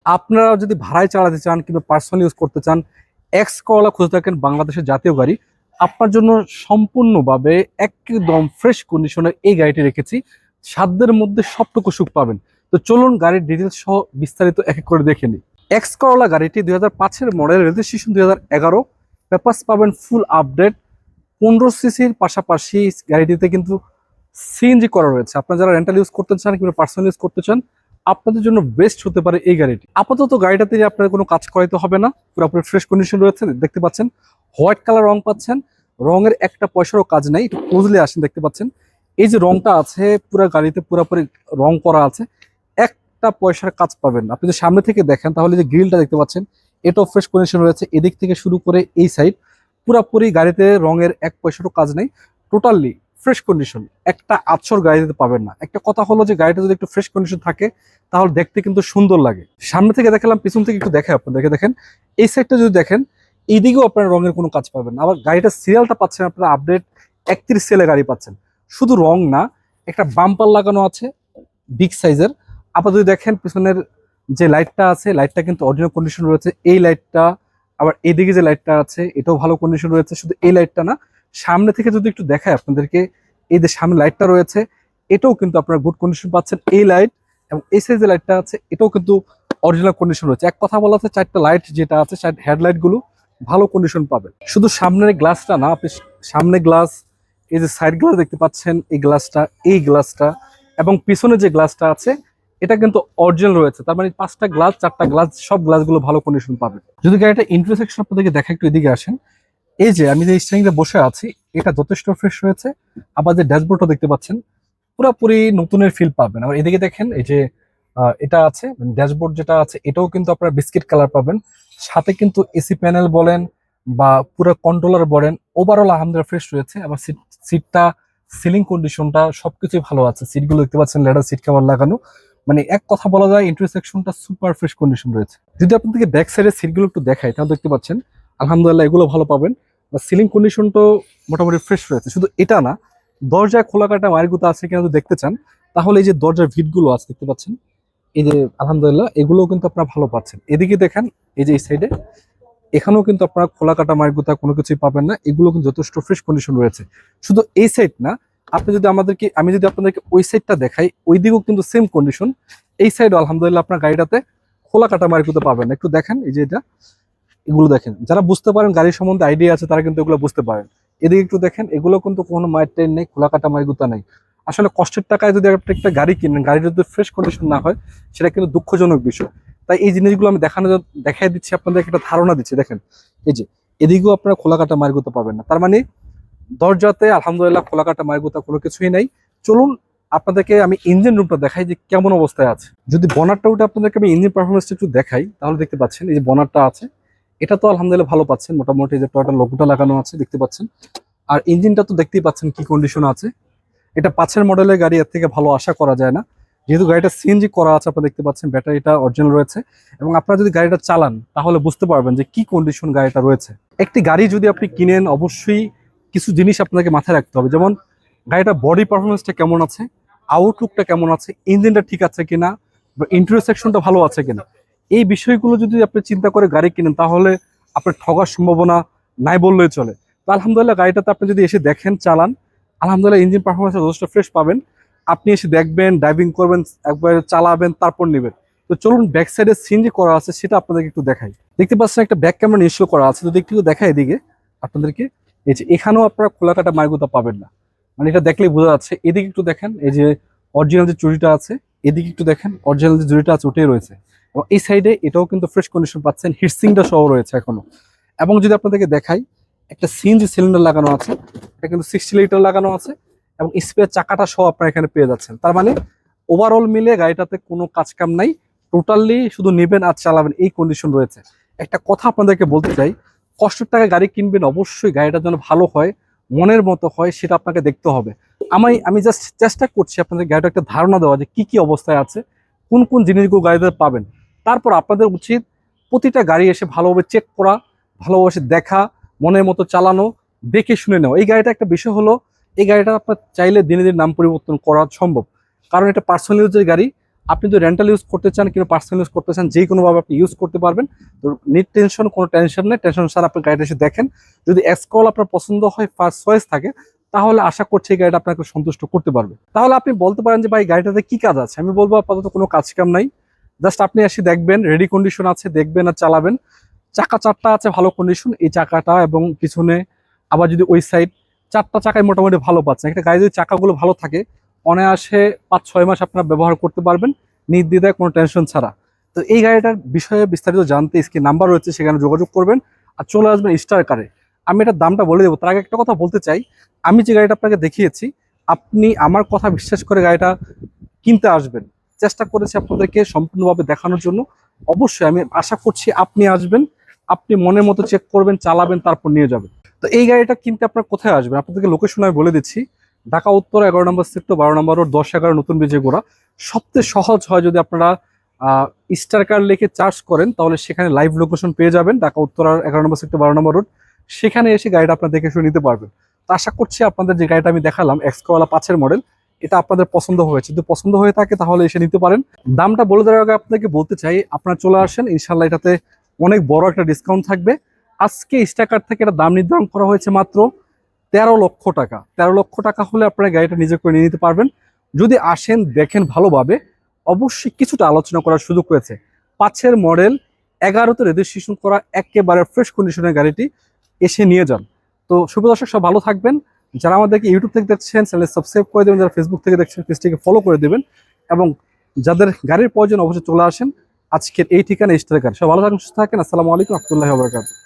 আপনারা যদি ভাড়ায় চালাতে চান কিংবা পার্সোনাল ইউজ করতে চান, এক্স করলা খুঁজে থাকেন বাংলাদেশের জাতীয় গাড়ি, আপনার জন্য সম্পূর্ণভাবে একদম ফ্রেশ কন্ডিশনের এই গাড়িটি রেখেছি। সাধ্যের মধ্যে সবটুকু সুখ পাবেন। তো চলুন গাড়ির ডিটেলস সহ বিস্তারিত এক এক করে দেখে নিই। এক্স করলা গাড়িটি 2005-এর মডেল, রেজিস্ট্রেশন 2011। পেপারস পাবেন ফুল আপডেট। 15 সিসির পাশাপাশি গাড়িটিতে কিন্তু সিএনজি করা রয়েছে। আপনারা যারা রেন্টাল ইউজ করতে চান কিংবা পার্সোনাল ইউজ করতে চান, আপনাদের জন্য বেস্ট হতে পারে এই গাড়িটি। আপাতত গাড়িটাতে আপনাদের কোনো কাজ করাইতে হবে না, পুরোপুরি ফ্রেশ কন্ডিশন রয়েছে। দেখতে পাচ্ছেন হোয়াইট কালার রং পাচ্ছেন, রঙের একটা পয়সারও কাজ নাই। একটু ক্লোজলি আসেন, দেখতে পাচ্ছেন এই যে রংটা আছে পুরো গাড়িতে পুরোপুরি রং করা আছে, একটা পয়সার কাজ পাবেন না। আপনি যদি সামনে থেকে দেখেন তাহলে যে গ্রিলটা দেখতে পাচ্ছেন এটাও ফ্রেশ কন্ডিশন রয়েছে। এদিক থেকে শুরু করে এই সাইড পুরোপুরি গাড়িতে রঙের এক পয়সারও কাজ নেই, টোটালি ফ্রেশ কন্ডিশন। একটা আছর গাড়িতে পাবেন না। একটা কথা হলো যে গাড়িটা যদি একটু ফ্রেশ কন্ডিশন থাকে তাহলে দেখতে কিন্তু সুন্দর লাগে। সামনে থেকে দেখালাম, পিছন থেকে একটু দেখে আপনাদেরকে দেখেন এই সাইডটা যদি দেখেন, এইদিকেও আপনার রঙের কোনো কাজ পাবেন না। আবার গাড়িটার সিরিয়ালটা পাচ্ছেন আপনারা আপডেট 31 সেলে গাড়ি পাচ্ছেন। শুধু রং না, একটা বাম্পার লাগানো আছে বিগ সাইজের। আবার যদি দেখেন পিছনের যে লাইটটা আছে, লাইটটা কিন্তু অরিজিনাল কন্ডিশন রয়েছে। এই লাইটটা, আবার এইদিকে যে লাইটটা আছে এটাও ভালো কন্ডিশন রয়েছে। শুধু এই লাইটটা না, সামনে থেকে যদি একটু দেখায় আপনাদেরকে, এই যে সামনে লাইটটা রয়েছে এটাও কিন্তু আপনারা গুড কন্ডিশন পাচ্ছেন। এই লাইট এবং এই সাইজের লাইটটা আছে এটাও কিন্তু অরিজিনাল কন্ডিশন রয়েছে। এক কথা বলা আছে, চারটা লাইট যেটা আছে, হেডলাইট গুলো ভালো কন্ডিশন পাবেন। শুধু সামনের গ্লাসটা না, আপনি সামনে গ্লাস, এই যে সাইড গ্লাস দেখতে পাচ্ছেন, এই গ্লাসটা, এই গ্লাসটা এবং পিছনে যে গ্লাসটা আছে এটা কিন্তু অরিজিনাল রয়েছে। তার মানে 5টা গ্লাস, 4টা গ্লাস, সব গ্লাসগুলো ভালো কন্ডিশন পাবেন। যদি গাড়িটা ইন্টারসেকশন আপনাদেরকে দেখা, একটু এদিকে আসেন। এই যে আমি যে স্টিয়ারিংয়ে বসে আছি এটা যথেষ্ট ফ্রেশ রয়েছে। আবার যে ড্যাশবোর্ডটা দেখতে পাচ্ছেন পুরোপুরি নতুনের ফিল পাবেন। আর এদিকে দেখেন এই যে এটা আছে ড্যাশবোর্ড যেটা আছে এটাও কিন্তু আপনারা বিস্কিট কালার পাবেন। সাথে কিন্তু এসি প্যানেল বলেন বা পুরো কন্ট্রোলার বলেন, ওভারঅল আলহামদুলিল্লাহ ফ্রেশ রয়েছে। আবার সিটটা, সিলিং কন্ডিশনটা সবকিছুই ভালো আছে। সিটগুলো দেখতে পাচ্ছেন লেদার সিট কভার লাগানো, মানে এক কথা বলা যায় ইন্টারসেকশনটা সুপার ফ্রেশ কন্ডিশন রয়েছে। যদি আপনাদেরকে ব্যাক সাইডের সিটগুলো একটু দেখাই তাহলে দেখতে পাচ্ছেন আলহামদুলিল্লাহ এগুলো ভালো পাবেন। বা সিলিং কন্ডিশনটাও মোটামুটি ফ্রেশ রয়েছে। শুধু এটা না, দরজায় খোলা কাটা মায়ের আছে কিনা যদি দেখতে চান তাহলে এই যে দরজার ভিটগুলো আছে দেখতে পাচ্ছেন, এই যে আলহামদুলিল্লাহ এগুলোও কিন্তু আপনারা ভালো পাচ্ছেন। এদিকে দেখেন এই যে এই সাইডে, এখানেও কিন্তু আপনারা খোলা কাটা মায়ের কোনো কিছুই পাবেন না। এগুলো কিন্তু যথেষ্ট ফ্রেশ কন্ডিশন রয়েছে। শুধু এই সাইড না, আপনি যদি আমি যদি আপনাদেরকে ওই সাইডটা দেখাই, ওই দিকেও কিন্তু সেম কন্ডিশন। এই সাইডও আলহামদুলিল্লাহ আপনার গাড়িটাতে খোলা কাটা মায়ের পাবেন না। একটু দেখেন এই যে এটা, এগুলো দেখেন, যারা বুঝতে পারেন গাড়ির সম্বন্ধে আইডিয়া আছে তারা কিন্তু এগুলো বুঝতে পারেন। এদিকে একটু দেখেন, এগুলো কিন্তু কোনো মায়ের ট্রেন নেই, খোলা কাটা মায়ের নেই। আসলে কষ্টের টাকায় যদি আপনি একটা গাড়ি কিনেন, গাড়ি যদি ফ্রেশ কন্ডিশন না হয় সেটা কিন্তু দুঃখজনক বিষয়। তাই এই জিনিসগুলো আমি দেখাই দিচ্ছি, আপনাদেরকে একটা ধারণা দিচ্ছি। দেখেন এই যে এদিকেও আপনারা খোলা কাটা মায়ের পাবেন না। তার মানে দরজাতে আলহামদুলিল্লাহ খোলা কাটা মায়ের কোনো কিছুই নাই। চলুন আপনাদেরকে আমি ইঞ্জিন রুমটা দেখাই যে কেমন অবস্থায় আছে। যদি বনারটা উঠে আপনাদেরকে আমি ইঞ্জিন পারফরমেন্সটা একটু দেখাই তাহলে দেখতে পাচ্ছেন এই যে বনারটা আছে, এটা তো আলহামদুলিল্লাহ ভালো পাচ্ছেন। মোটামুটি যে টয়টা লোগোটা লাগানো আছে দেখতে পাচ্ছেন। আর ইঞ্জিনটা তো দেখতেই পাচ্ছেন কি কন্ডিশন আছে। এটা 5-এর মডেলের গাড়ি, এর থেকে ভালো আশা করা যায় না। যেহেতু গাড়িটা সিএনজি করা আছে, আপনারা দেখতে পাচ্ছেন ব্যাটারিটা অরিজিনাল রয়েছে। এবং আপনারা যদি গাড়িটা চালান তাহলে বুঝতে পারবেন যে কি কন্ডিশন গাড়িটা রয়েছে। একটি গাড়ি যদি আপনি কিনেন অবশ্যই কিছু জিনিস আপনাকে মাথায় রাখতে হবে, যেমন গাড়িটা বডি পারফরমেন্সটা কেমন আছে, আউটলুকটা কেমন আছে, ইঞ্জিনটা ঠিক আছে কিনা, বা ইন্টেরিয়র সেকশনটা ভালো আছে কিনা। এই বিষয়গুলো যদি আপনি চিন্তা করে গাড়ি কিনেন তাহলে আপনার ঠগার সম্ভাবনা নাই বললেই চলে। তো আলহামদুলিল্লাহ গাড়িটাতে আপনি যদি এসে দেখেন, চালান, আলহামদুলিল্লাহ ইঞ্জিন পারফরমেন্স যথেষ্ট ফ্রেশ পাবেন। আপনি এসে দেখবেন, ড্রাইভিং করবেন, একবার চালাবেন, তারপর নেবেন। তো চলুন ব্যাক সাইডে সিএনজি করা আছে সেটা আপনাদেরকে একটু দেখাই। দেখতে পাচ্ছেন একটা ব্যাক ক্যামেরা ইনস্টল করা আছে, যদি একটু দেখাই এদিকে আপনাদেরকে, এই যে এখানেও আপনারা খোলা কাটা মার্গুতা পাবেন না, মানে এটা দেখলেই বোঝা যাচ্ছে। এদিকে একটু দেখেন এই যে অরিজিনাল যে চুরিটা আছে, এদিকে একটু দেখেন অরিজিনাল যে চুরিটা আছে ওটাই রয়েছে। এবং এই সাইডে এটাও কিন্তু ফ্রেশ কন্ডিশন পাচ্ছেন, হিটসিংটা সহ রয়েছে এখনো। এবং যদি আপনাদেরকে দেখাই, একটা সিএনজি সিলিন্ডার লাগানো আছে, এটা কিন্তু 60 লিটার লাগানো আছে এবং স্পেয়ার চাকাটা সহ আপনারা এখানে পেয়ে যাচ্ছেন। তার মানে ওভারঅল মিলে গাড়িটাতে কোনো কাজ কাম নাই, টোটালি শুধু নেবেন আর চালাবেন এই কন্ডিশন রয়েছে। একটা কথা আপনাদেরকে বলতে চাই, কষ্টের টাকায় গাড়ি কিনবেন, অবশ্যই গাড়িটা যেন ভালো হয়, মনের মতো হয়, সেটা আপনাকে দেখতে হবে। আমি জাস্ট চেষ্টা করছি আপনাদের গাড়িটা একটা ধারণা দেওয়া যে কি কি অবস্থায় আছে, কোন কোন জিনিসগুলো গাড়িতে পাবেন। তারপর আপনাদের উচিত প্রতিটা গাড়ি এসে ভালোভাবে চেক করা, ভালোভাবে দেখা, মনের মতো চালানো, দেখে শুনে নেওয়া। এই গাড়িটা একটা বিষয় হলো, এই গাড়িটা আপনার চাইলে দিনে দিনে নাম পরিবর্তন করা সম্ভব, কারণ এটা পার্সোনাল ইউজের গাড়ি। আপনি যদি রেন্টাল ইউজ করতে চান কিংবা পার্সোনাল ইউজ করতে চান, যে কোনোভাবে আপনি ইউজ করতে পারবেন। তো নিট টেনশন, কোনো টেনশন নেই, টেনশন ছাড়া আপনি গাড়িটা এসে দেখেন। যদি এক্সকল আপনার পছন্দ হয়, ফার্স্ট চয়েস থাকে, তাহলে আশা করছি এই গাড়িটা আপনাকে সন্তুষ্ট করতে পারবে। তাহলে আপনি বলতে পারেন যে ভাই গাড়িটাতে কি কাজ আছে, আমি বলবো আপাতত কোনো কাজ কাম নাই। জাস্ট আপনি এসে দেখবেন, রেডি কন্ডিশন আছে, দেখবেন আর চালাবেন। চাকা চারটা আছে ভালো কন্ডিশন, এই চাকাটা এবং পিছনে আবার যদি ওই সাইড চারটা চাকায় মোটামুটি ভালো পাচ্ছেন। একটা গাড়ি যদি চাকাগুলো ভালো থাকে, অনায়াসে 5-6 মাস আপনারা ব্যবহার করতে পারবেন নির্দ্বিধায়, কোনো টেনশন ছাড়া। তো এই গাড়িটার বিষয়ে বিস্তারিত জানতে স্ক্রিন নাম্বার রয়েছে, সেখানে যোগাযোগ করবেন আর চলে আসবেন স্টার কারে। আমি এটার দামটা বলে দেবো, তার আগে একটা কথা বলতে চাই। আমি যে গাড়িটা আপনাকে দেখিয়েছি, আপনি আমার কথা বিশ্বাস করে গাড়িটা কিনতে আসবেন, চেষ্টা করেছি আপনাদেরকে সম্পূর্ণভাবে দেখানোর জন্য। অবশ্যই আমি আশা করছি আপনি আসবেন, আপনি মনের মতো চেক করবেন, চালাবেন, তারপর নিয়ে যাবেন। তো এই গাড়িটা কিনতে আপনারা কোথায় আসবেন, আপনাদেরকে লোকেশন আমি বলে দিচ্ছি। ঢাকা উত্তর 11 নম্বর সেক্টর, 12 নম্বর রোড, 10-11 নতুন ব্রিজে গোড়া। সবচেয়ে সহজ হয় যদি আপনারা স্টার কার লিখে চার্জ করেন, তাহলে সেখানে লাইভ লোকেশন পেয়ে যাবেন। ঢাকা উত্তর 11 নম্বর সেক্টর, 12 নম্বর রোড, সেখানে এসে গাড়িটা আপনারা দেখে শুনে নিতে পারবেন। তো আশা করছি আপনাদের যে গাড়িটা আমি দেখালাম এক্সকোলা 5-এর মডেল, এটা আপনাদের পছন্দ হয়েছে। যদি পছন্দ হয়ে থাকে তাহলে এসে নিতে পারেন। দামটা বলে দেওয়ার আগে আপনাকে বলতে চাই, আপনারা চলে আসেন, ইনশাল্লাহ এটাতে অনেক বড় একটা ডিসকাউন্ট থাকবে। আজকে স্টাকার থেকে এটা দাম নির্ধারণ করা হয়েছে মাত্র 13 লক্ষ টাকা। 13 লক্ষ টাকা হলে আপনারা গাড়িটা নিজে করে নিয়ে নিতে পারবেন। যদি আসেন, দেখেন ভালোভাবে, অবশ্যই কিছুটা আলোচনা করার সুযোগ রয়েছে। 5-এর মডেল, 11তে রেজিস্ট্রেশন করা, একেবারে ফ্রেশ কন্ডিশনের গাড়িটি এসে নিয়ে যান। তো শুভ দর্শক, সব ভালো থাকবেন। যারা আমাদেরকে ইউটিউব থেকে দেখছেন, চ্যানেল সাবস্ক্রাইব করে দেবেন। যারা ফেসবুক থেকে দেখছেন, পেজটিকে ফলো করে দেবেন। এবং যাদের গাড়ির প্রয়োজন অবশ্যই চলে আসেন আজকের এই ঠিকানা স্টার কার। সব ভালো থাকেন, সুস্থ থাকেন। আসসালামু আলাইকুম রহমতুল্লাহি ওয়া বারাকাতুহু।